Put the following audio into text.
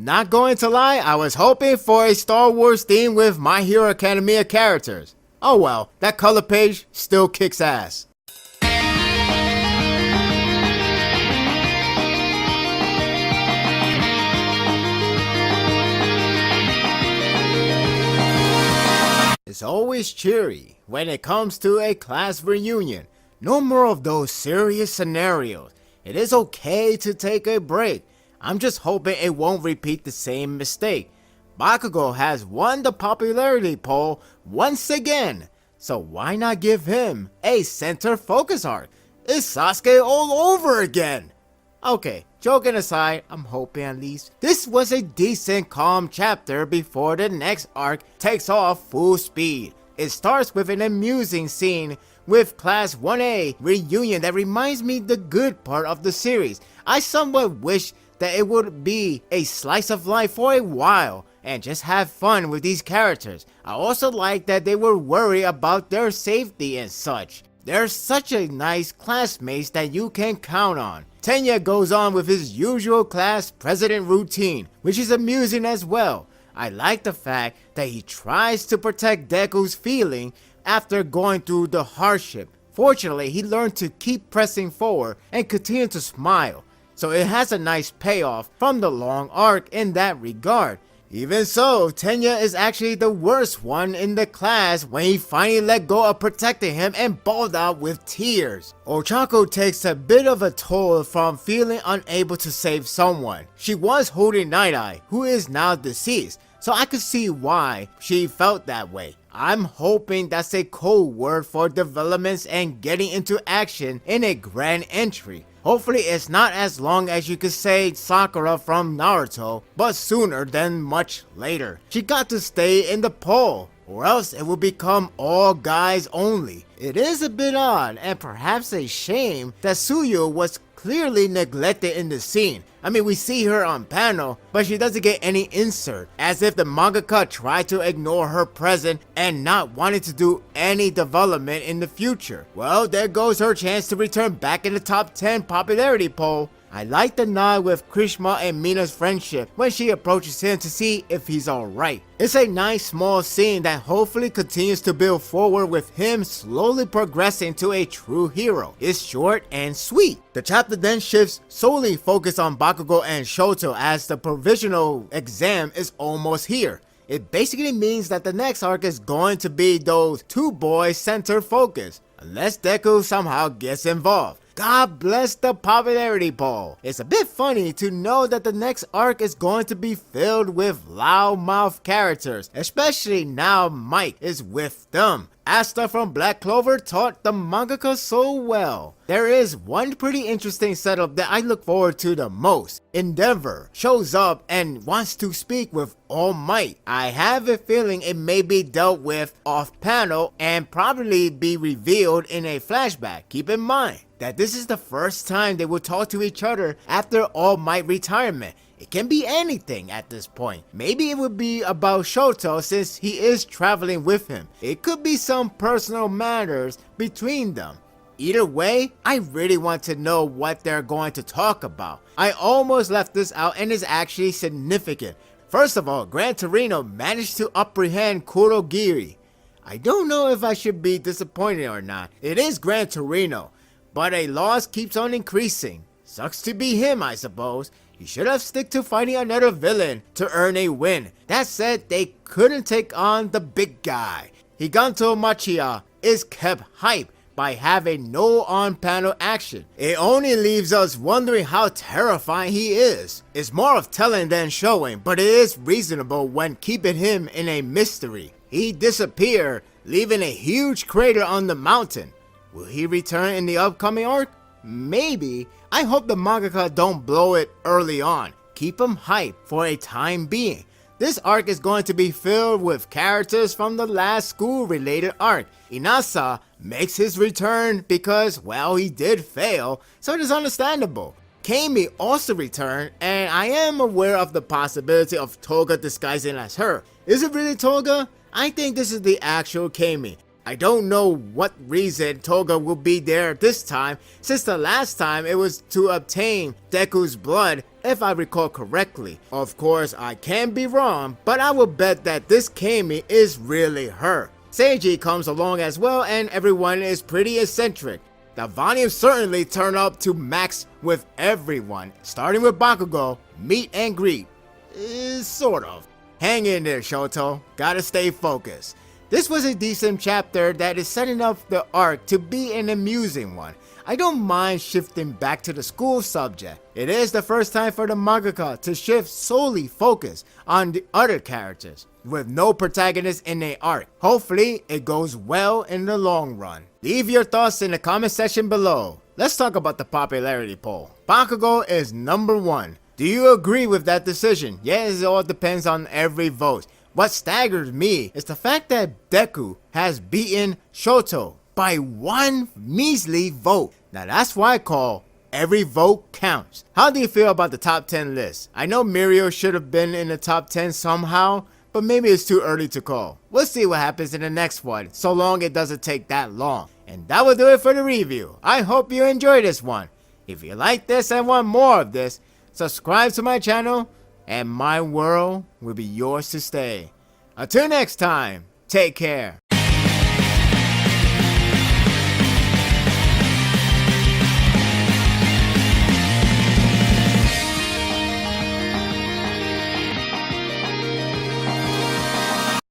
not going to lie, I was hoping for a Star Wars theme with My Hero Academia characters. Oh well, that color page still kicks ass. It's always cheery when it comes to a class reunion. No more of those serious scenarios. It is okay to take a break. I'm just hoping it won't repeat the same mistake. Bakugo has won the popularity poll once again, so why not give him a center focus arc? It's Sasuke all over again. Okay, joking aside, I'm hoping at least this was a decent calm chapter before the next arc takes off full speed. It starts with an amusing scene with Class 1A reunion that reminds me the good part of the series. I somewhat wish that it would be a slice of life for a while and just have fun with these characters. I also like that they were worried about their safety and such. They're such a nice classmates that you can count on. Tenya goes on with his usual class president routine, which is amusing as well. I like the fact that he tries to protect Deku's feeling after going through the hardship. Fortunately, he learned to keep pressing forward and continue to smile. So it has a nice payoff from the long arc in that regard. Even so, Tenya is actually the worst one in the class when he finally let go of protecting him and bawled out with tears. Ochako takes a bit of a toll from feeling unable to save someone. She was holding Night Eye, who is now deceased, so I could see why she felt that way. I'm hoping that's a code word for developments and getting into action in a grand entry. Hopefully it's not as long as you could say Sakura from Naruto, but sooner than much later. She got to stay in the poll, or else it will become all guys only. It is a bit odd and perhaps a shame that Suyu was clearly neglected in the scene. I mean, we see her on panel, but she doesn't get any insert, as if the mangaka tried to ignore her present and not wanting to do any development in the future. Well, there goes her chance to return back in the top 10 popularity poll. I like the nod with Krishna and Mina's friendship when she approaches him to see if he's alright. It's a nice small scene that hopefully continues to build forward with him slowly progressing to a true hero. It's short and sweet. The chapter then shifts solely focused on Bakugo and Shoto as the provisional exam is almost here. It basically means that the next arc is going to be those two boys center focus, unless Deku somehow gets involved. God bless the popularity poll. It's a bit funny to know that the next arc is going to be filled with loudmouth characters, especially now Mike is with them. Asta from Black Clover taught the mangaka so well. There is one pretty interesting setup that I look forward to the most. Endeavor shows up and wants to speak with All Might. I have a feeling it may be dealt with off panel and probably be revealed in a flashback. Keep in mind that this is the first time they will talk to each other after All Might retirement. It can be anything at this point. Maybe it would be about Shoto since he is traveling with him. It could be some personal matters between them. Either way, I really want to know what they're going to talk about. I almost left this out and it's actually significant. First of all, Gran Torino managed to apprehend Kurogiri. I don't know if I should be disappointed or not. It is Gran Torino, but a loss keeps on increasing. Sucks to be him, I suppose. He should have stick to fighting another villain to earn a win. That said, they couldn't take on the big guy. Higanto Machiya is kept hype by having no on-panel action. It only leaves us wondering how terrifying he is. It's more of telling than showing, but it is reasonable when keeping him in a mystery. He disappeared, leaving a huge crater on the mountain. Will he return in the upcoming arc? Maybe. I hope the mangaka don't blow it early on. Keep him hype for a time being. This arc is going to be filled with characters from the last school related arc. Inasa makes his return because, well, he did fail, so it is understandable. Kami also returned, and I am aware of the possibility of Toga disguising as her. Is it really Toga? I think this is the actual Kami. I don't know what reason Toga will be there this time, since the last time it was to obtain Deku's blood, if I recall correctly. Of course, I can be wrong, but I will bet that this Kami is really her. Seiji comes along as well, and everyone is pretty eccentric. The volume certainly turned up to max with everyone, starting with Bakugo, meet and greet. Sort of. Hang in there, Shoto. Gotta stay focused. This was a decent chapter that is setting up the arc to be an amusing one. I don't mind shifting back to the school subject. It is the first time for the mangaka to shift solely focus on the other characters, with no protagonist in a arc. Hopefully, it goes well in the long run. Leave your thoughts in the comment section below. Let's talk about the popularity poll. Bakugo is number 1. Do you agree with that decision? Yes, it all depends on every vote. What staggers me is the fact that Deku has beaten Shoto by one measly vote. Now that's why I call every vote counts. How do you feel about the top 10 list? I know Mirio should have been in the top 10 somehow, but maybe it's too early to call. We'll see what happens in the next one, so long it doesn't take that long. And that will do it for the review. I hope you enjoyed this one. If you like this and want more of this, subscribe to my channel, and my world will be yours to stay. Until next time, take care.